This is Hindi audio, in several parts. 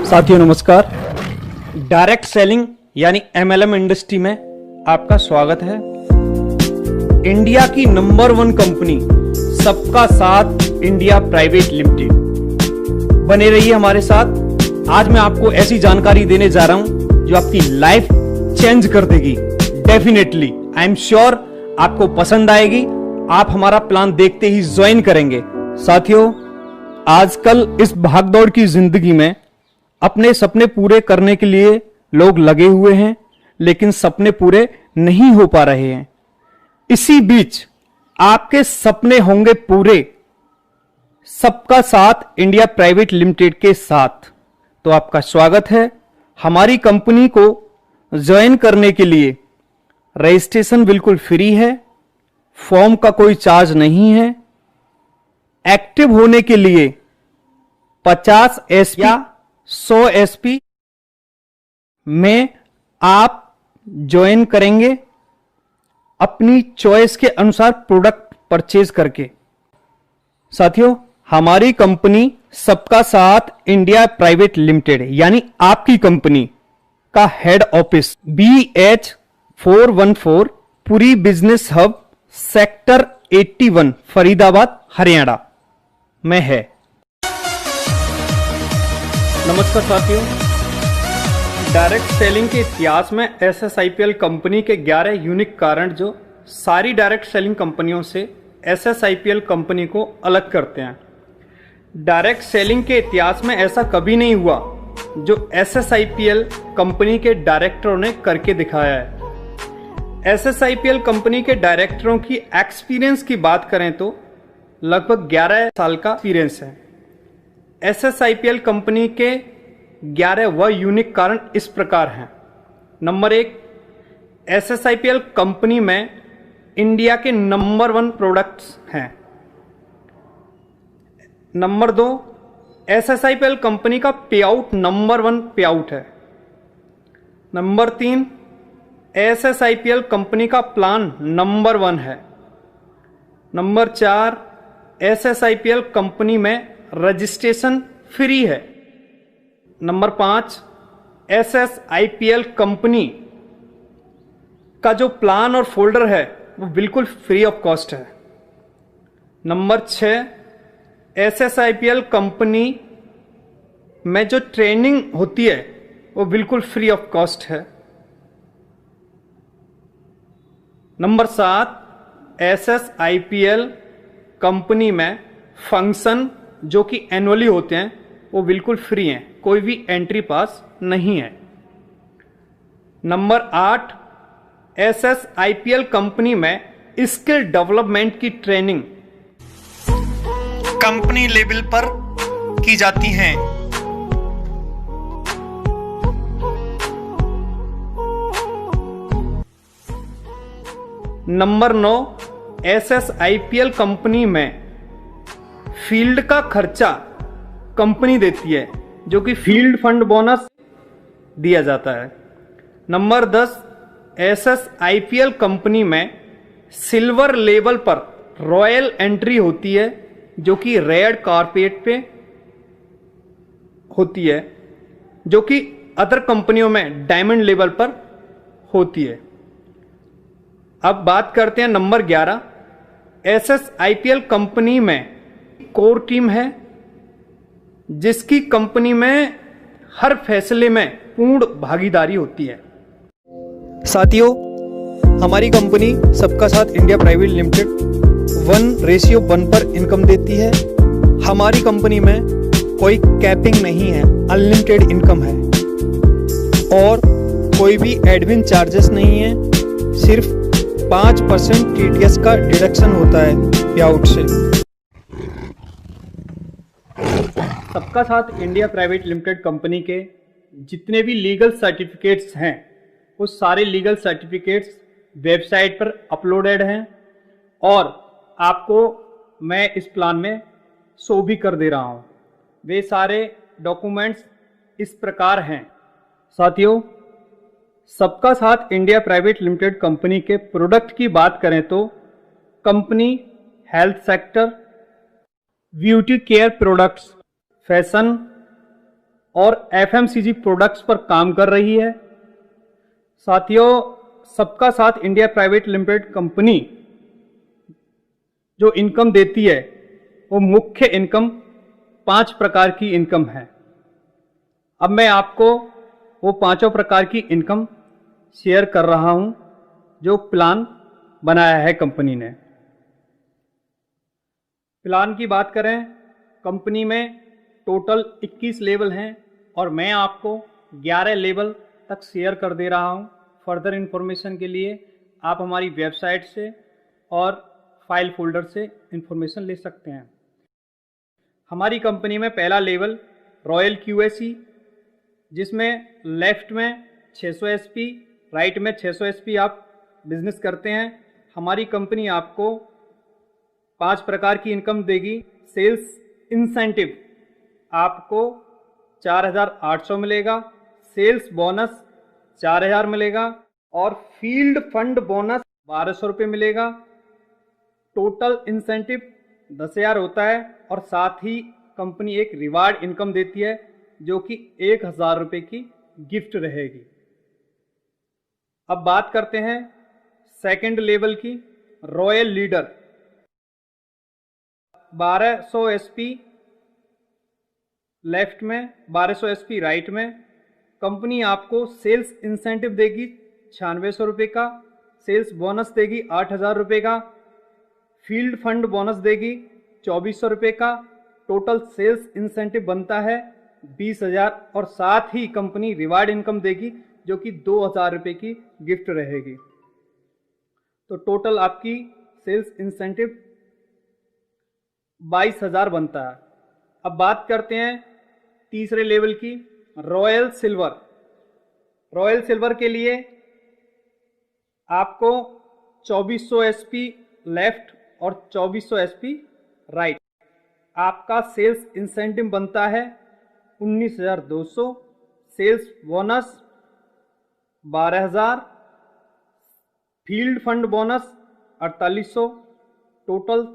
साथियों नमस्कार। डायरेक्ट सेलिंग यानी एमएलएम इंडस्ट्री में आपका स्वागत है। इंडिया की नंबर 1 कंपनी सबका साथ इंडिया प्राइवेट लिमिटेड। बने रहिए हमारे साथ। आज मैं आपको ऐसी जानकारी देने जा रहा हूं जो आपकी लाइफ चेंज कर देगी। डेफिनेटली आई एम श्योर आपको पसंद आएगी। आप हमारा प्लान देखते ही ज्वाइन करेंगे। साथियों, आजकल इस भागदौड़ की जिंदगी में अपने सपने पूरे करने के लिए लोग लगे हुए हैं, लेकिन सपने पूरे नहीं हो पा रहे हैं। इसी बीच आपके सपने होंगे पूरे सबका साथ इंडिया प्राइवेट लिमिटेड के साथ। तो आपका स्वागत है। हमारी कंपनी को ज्वाइन करने के लिए रजिस्ट्रेशन बिल्कुल फ्री है, फॉर्म का कोई चार्ज नहीं है। एक्टिव होने के लिए 50 एसपी या 100 एसपी में आप ज्वाइन करेंगे अपनी चॉइस के अनुसार प्रोडक्ट परचेज करके। साथियों, हमारी कंपनी सबका साथ इंडिया प्राइवेट लिमिटेड यानी आपकी कंपनी का head office BH 414 Puri business hub sector 81 Faridabad Haryana में है। नमस्कार साथियों, डायरेक्ट सेलिंग के इतिहास में SSIPL कंपनी के 11 यूनिक कारण जो सारी डायरेक्ट सेलिंग कंपनियों से SSIPL कंपनी को अलग करते हैं। डायरेक्ट सेलिंग के इतिहास में ऐसा कभी नहीं हुआ जो SSIPL कंपनी के डायरेक्टरों ने करके दिखाया है। SSIPL कंपनी के डायरेक्टरों की एक्सपीरियंस की बात करें तो लगभग 11 साल का एक्सपीरियंस है। SSIPL कंपनी के 11 व यूनिक कारण इस प्रकार हैं। नंबर 1, SSIPL कंपनी में इंडिया के नंबर 1 प्रोडक्ट्स हैं। नंबर 2, SSIPL कंपनी का पे आउट नंबर 1 पे आउट है। नंबर 3, SSIPL कंपनी का प्लान नंबर 1 है। नंबर 4, SSIPL कंपनी में रजिस्ट्रेशन फ्री है। नंबर 5, SSIPL कंपनी का जो प्लान और फोल्डर है वो बिल्कुल फ्री ऑफ कॉस्ट है। नंबर 6, SSIPL कंपनी में जो ट्रेनिंग होती है वो बिल्कुल फ्री ऑफ कॉस्ट है। नंबर 7, SSIPL कंपनी में फंक्शन जो कि एनुअली होते हैं वो बिल्कुल फ्री हैं, कोई भी एंट्री पास नहीं है। नंबर 8, SSIPL कंपनी में स्किल डेवलपमेंट की ट्रेनिंग कंपनी लेवल पर की जाती हैं। नंबर 9, SSIPL कंपनी में फील्ड का खर्चा कंपनी देती है, जो कि फील्ड फंड बोनस दिया जाता है। नंबर 10, SSIPL कंपनी में सिल्वर लेवल पर रॉयल एंट्री होती है, जो कि रेड कारपेट पे होती है, जो कि अदर कंपनियों में डायमंड लेवल पर होती है। अब बात करते हैं नंबर 11, SSIPL कंपनी में कोर टीम है, जिसकी कंपनी में हर फैसले में पूर्ण भागीदारी होती है। साथियों, हमारी कंपनी सबका साथ इंडिया प्राइवेट लिमिटेड 1:1 पर इनकम देती है। हमारी कंपनी में कोई कैपिंग नहीं है, अनलिमिटेड इनकम है और कोई भी एडमिन चार्जेस नहीं है। सिर्फ 5% TDS का डिडक्शन होता है पे आउट से। सबका साथ इंडिया प्राइवेट लिमिटेड कंपनी के जितने भी लीगल सर्टिफिकेट्स हैं वो सारे लीगल सर्टिफिकेट्स वेबसाइट पर अपलोडेड हैं और आपको मैं इस प्लान में शो भी कर दे रहा हूं। वे सारे डॉक्यूमेंट्स इस प्रकार हैं। साथियों, सबका साथ इंडिया प्राइवेट लिमिटेड कंपनी के प्रोडक्ट की बात करें तो company health sector, beauty care products, fashion और FMCG प्रोडक्ट्स पर काम कर रही है। साथियों, सबका साथ इंडिया प्राइवेट लिमिटेड कंपनी जो इनकम देती है वो मुख्य इनकम 5 प्रकार की इनकम है। अब मैं आपको वो पांचों प्रकार की इनकम शेयर कर रहा हूं जो प्लान बनाया है कंपनी ने। प्लान की बात करें, कंपनी में टोटल 21 लेवल हैं और मैं आपको 11 लेवल तक शेयर कर दे रहा हूं। फर्दर इंफॉर्मेशन के लिए आप हमारी वेबसाइट से और फाइल फोल्डर से इंफॉर्मेशन ले सकते हैं। हमारी कंपनी में पहला लेवल रॉयल QAC, जिसमें लेफ्ट में 600 SP, राइट में 600 SP आप बिजनेस करते हैं। हमारी कंपनी आपको 5 प्रकार की इनकम देगी। सेल्स इंसेंटिव आपको 4,800 मिलेगा, सेल्स बोनस 4,000 मिलेगा और फील्ड फंड बोनस 1,200 रुपये मिलेगा। टोटल इंसेंटिव 10,000 होता है और साथ ही कंपनी एक रिवार्ड इनकम देती है जो कि 1,000 रुपये की गिफ्ट रहेगी। अब बात करते हैं सेकंड लेवल की, रॉयल लीडर। 1200 SP लेफ्ट में, 1200 SP राइट में। कंपनी आपको सेल्स इंसेंटिव देगी 9600 रुपये का, सेल्स बोनस देगी 8,000 रुपये का, फील्ड फंड बोनस देगी 2,400 रुपये का। टोटल सेल्स इंसेंटिव बनता है 20,000 और साथ ही कंपनी रिवार्ड इनकम देगी जो कि 2,000 रुपये की गिफ्ट रहेगी। तो टोटल आपकी सेल्स इंसेंटिव 22,000 बनता है। अब बात करते हैं तीसरे लेवल की, रॉयल सिल्वर। रॉयल सिल्वर के लिए आपको 2,400 SP लेफ्ट और 2,400 SP राइट। आपका सेल्स इंसेंटिव बनता है 19,200, sales bonus 12,000, field fund bonus 4,800। Total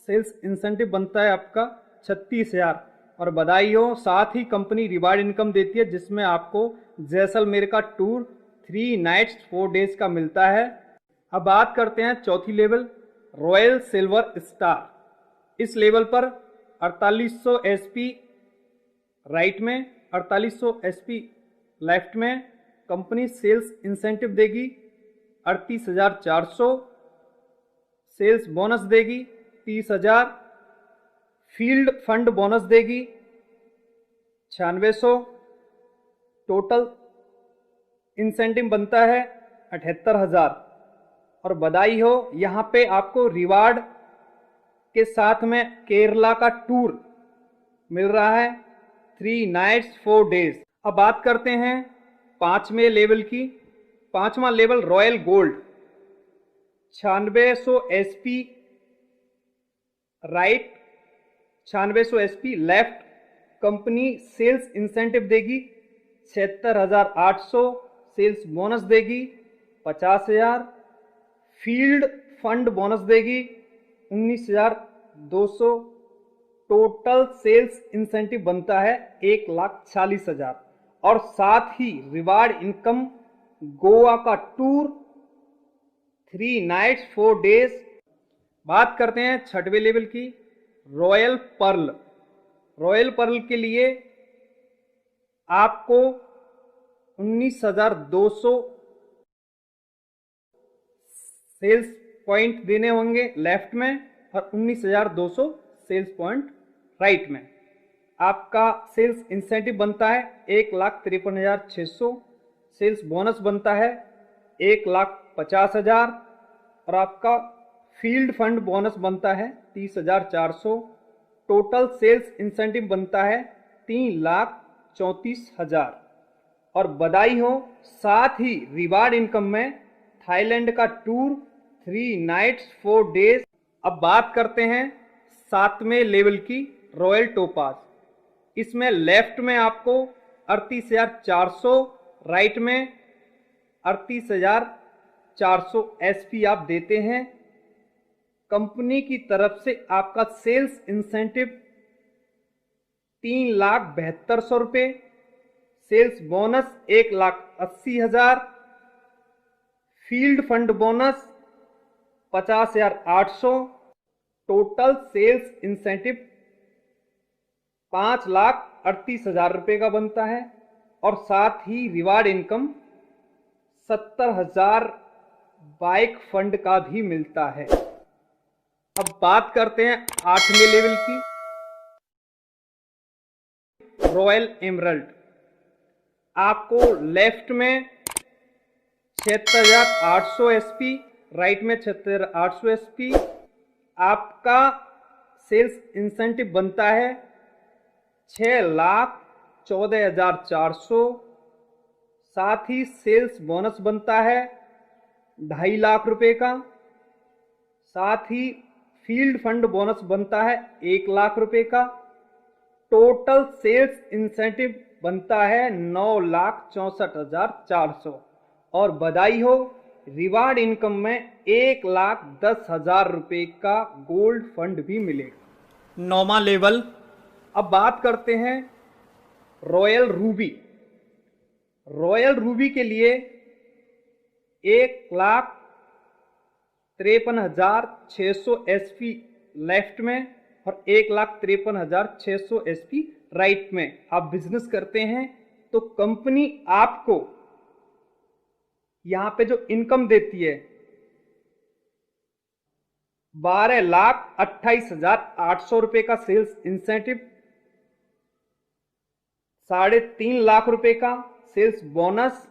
sales incentive बनता है आपका 36,000। और बधाई हो, साथ ही कंपनी रिवार्ड इनकम देती है जिसमें आपको जैसलमेर का टूर 3 नाइट्स 4 डेज का मिलता है। अब बात करते हैं चौथी लेवल, रॉयल सिल्वर स्टार। इस लेवल पर 4,800 SP राइट में, 4,800 SP लेफ्ट में कंपनी सेल्स इंसेंटिव देगी 38,400, सेल्स बोनस देगी 30,000, फील्ड फंड बोनस देगी 9600। टोटल इंसेंटिव बनता है 78,000। और बधाई हो, यहाँ पे आपको रिवार्ड के साथ में केरला का टूर मिल रहा है 3 नाइट्स 4 डेज। अब बात करते हैं पांचवें लेवल की। पांचवा level royal gold, 9600 SP right, 9600 SP left. Company sales incentive देगी 76,800, सेल्स बोनस देगी 50,000, फील्ड फंड बोनस देगी 19,200। टोटल सेल्स इंसेंटिव बनता है 1,40,000 और साथ ही रिवार्ड इनकम गोवा का टूर 3 नाइट्स 4 डेज। बात करते हैं छठवें लेवल की, रॉयल पर्ल। रॉयल पर्ल के लिए आपको 19,200 सेल्स पॉइंट देने होंगे लेफ्ट में और 19,200 सेल्स पॉइंट राइट में। आपका सेल्स इंसेंटिव बनता है 1,53,600, सेल्स बोनस बनता है 1,50,000 और आपका फील्ड फंड बोनस बनता है 30,400। टोटल सेल्स इंसेंटिव बनता है 3,34,000। और बधाई हो, साथ ही रिवार्ड इनकम में थाईलैंड का टूर 3 नाइट्स 4 डेज। अब बात करते हैं सातवें लेवल की, रॉयल टोपाज। इसमें लेफ्ट में आपको 38,400, राइट में 38,400 SP आप देते हैं। कंपनी की तरफ से आपका सेल्स इंसेंटिव 3,72,000 रुपये sales bonus 1,80,000, field fund bonus 50,800, total sales incentive 5,38,000 रुपये का बनता है और साथ ही रिवार्ड इनकम 70,000 बाइक फंड का भी मिलता है। अब बात करते हैं 8वें लेवल की, रॉयल एमरल्ड। आपको लेफ्ट में 76,800 एसपी, राइट में 76,800 एसपी। आपका सेल्स इंसेंटिव बनता है 6,14,400, साथ ही सेल्स बोनस बनता है 2.5 लाख रुपए का, साथ ही फील्ड फंड बोनस बनता है 1 लाख रुपए का। टोटल सेल्स इंसेंटिव बनता है 9,64,400 और बधाई हो, रिवार्ड इनकम में 1,10,000 रुपए का गोल्ड फंड भी मिलेगा। 9वां लेवल। अब बात करते हैं रॉयल रूबी। रॉयल रूबी के लिए 1,53,600 एसपी लेफ्ट में और 1,53,600 एसपी राइट में आप बिजनेस करते हैं तो कंपनी आपको यहां पे जो इनकम देती है 12,28,800 रुपए का सेल्स इंसेंटिव, 3.5 लाख रुपए का सेल्स बोनस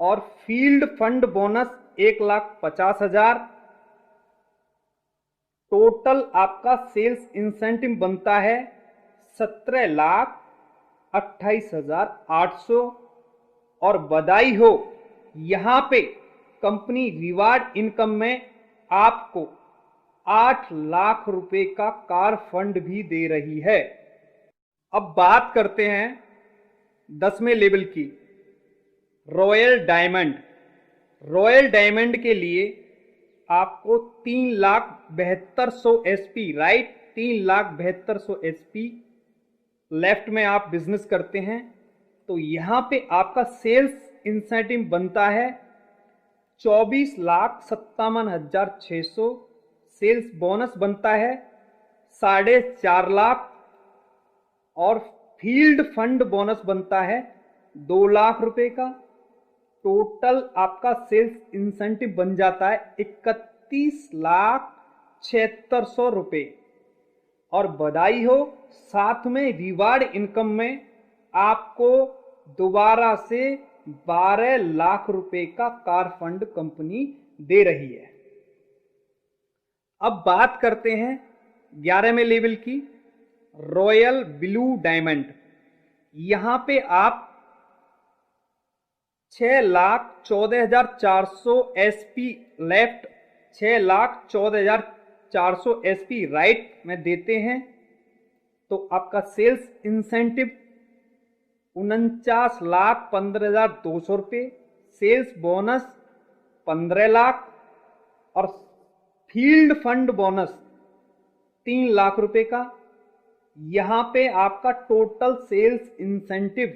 और फील्ड फंड बोनस 1,50,000। टोटल आपका सेल्स इंसेंटिव बनता है 17,28,800 और बधाई हो, यहां पे कंपनी रिवार्ड इनकम में आपको 8 लाख रुपए का कार फंड भी दे रही है। अब बात करते हैं 10वें लेवल की, रॉयल डायमंड। रॉयल डायमंड के लिए आपको 3,72,100 एसपी, राइट 3,72,100 एसपी लेफ्ट में आप बिजनेस करते हैं तो यहां पे आपका सेल्स इंसेंटिव बनता है 24,57,600, सेल्स बोनस बनता है 4.5 लाख और फील्ड फंड बोनस बनता है 2 लाख रुपए का। टोटल आपका सेल्स इंसेंटिव बन जाता है 31,76,100 रुपए और बधाई हो, साथ में रिवार्ड इनकम में आपको दोबारा से 12 लाख रुपए का कार फंड कंपनी दे रही है। अब बात करते हैं 11वें लेवल की, रॉयल ब्लू डायमंड। यहां पे आप 6,14,400 एसपी लेफ्ट, 6,14,400 एसपी राइट में देते हैं तो आपका सेल्स इंसेंटिव 49,15,200 रुपये, सेल्स बोनस 15 लाख और फील्ड फंड बोनस 3 लाख रुपए का। यहां पे आपका टोटल सेल्स इंसेंटिव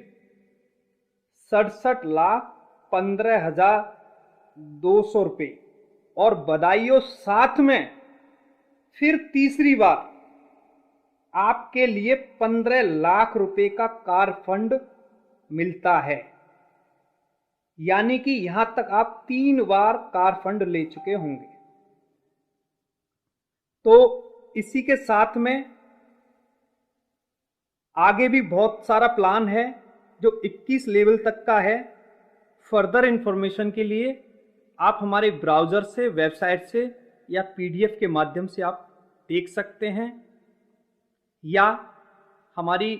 67,15,200 रुपये और बधाइयों, साथ में फिर तीसरी बार आपके लिए 15 लाख रुपए का कार फंड मिलता है, यानी कि यहां तक आप 3 बार कार फंड ले चुके होंगे। तो इसी के साथ में आगे भी बहुत सारा प्लान है जो 21 लेवल तक का है। फर्दर इंफॉर्मेशन के लिए आप हमारे ब्राउज़र से, वेबसाइट से या पीडीएफ के माध्यम से आप देख सकते हैं या हमारी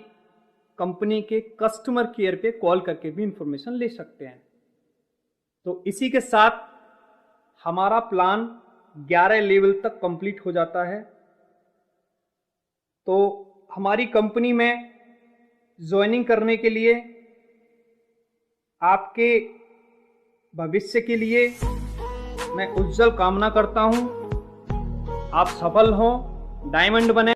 कंपनी के कस्टमर केयर पे कॉल करके भी इंफॉर्मेशन ले सकते हैं। तो इसी के साथ हमारा प्लान 11 लेवल तक कंप्लीट हो जाता है। तो हमारी कंपनी में ज्वाइनिंग करने के लिए, आपके भविष्य के लिए मैं उज्जवल कामना करता हूं। आप सफल हों, डायमंड बने।